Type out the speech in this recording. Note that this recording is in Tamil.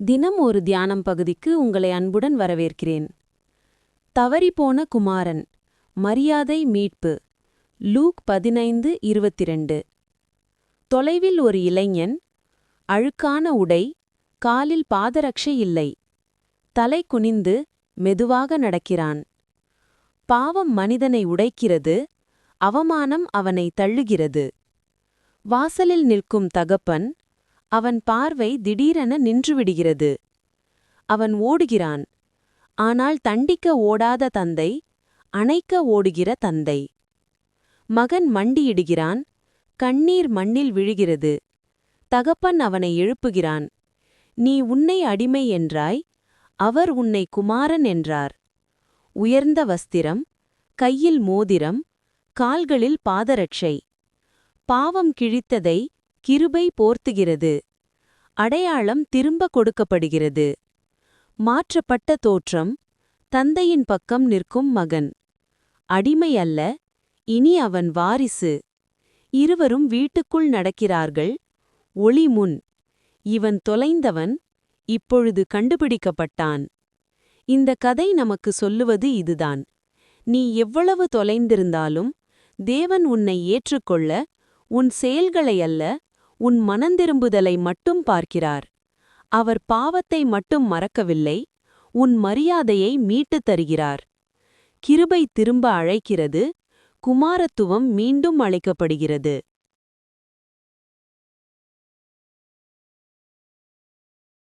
தினம் ஒரு தியானம் பகுதிக்கு உங்களை அன்புடன் வரவேற்கிறேன். தவறிப்போன குமாரன், மரியாதை மீட்பு. லூக் 15:22. தொலைவில் ஒரு இளைஞன், அழுக்கான உடை, காலில் பாதரட்சை இல்லை, தலை குனிந்து மெதுவாக நடக்கிறான். பாவம் மனிதனை உடைக்கிறது, அவமானம் அவனை தள்ளுகிறது. வாசலில் நிற்கும் தகப்பன், அவன் பார்வை திடீரென நின்றுவிடுகிறது. அவன் ஓடுகிறான். ஆனால் தண்டிக்க ஓடாத தந்தை, அணைக்க ஓடுகிற தந்தை. மகன் மண்டியிடுகிறான். கண்ணீர் மண்ணில் விழுகிறது. தகப்பன் அவனை எழுப்புகிறான். நீ உன்னை அடிமை என்றாய், அவர் உன்னை குமாரன் என்றார். உயர்ந்த வஸ்திரம், கையில் மோதிரம், கால்களில் பாதரட்சை. பாவம் கிழித்ததை கிருபை போர்த்துகிறது. அடையாளம் திரும்ப கொடுக்கப்படுகிறது. மாற்றப்பட்ட தோற்றம், தந்தையின் பக்கம் நிற்கும் மகன். அடிமை அல்ல, இனி அவன் வாரிசு. இருவரும் வீட்டுக்குள் நடக்கிறார்கள். ஒளி முன். இவன் தொலைந்தவன், இப்பொழுது கண்டுபிடிக்கப்பட்டான். இந்த கதை நமக்கு சொல்லுவது இதுதான். நீ எவ்வளவு தொலைந்திருந்தாலும் தேவன் உன்னை ஏற்றுக்கொள்ள உன் செயல்களை அல்ல, உன் மனந்திரும்புதலை மட்டும் பார்க்கிறார். அவர் பாவத்தை மட்டும் மறக்கவில்லை, உன் மரியாதையை மீட்டுத் தருகிறார். கிருபை திரும்ப அழைக்கிறது, குமாரத்துவம் மீண்டும் அழைக்கப்படுகிறது.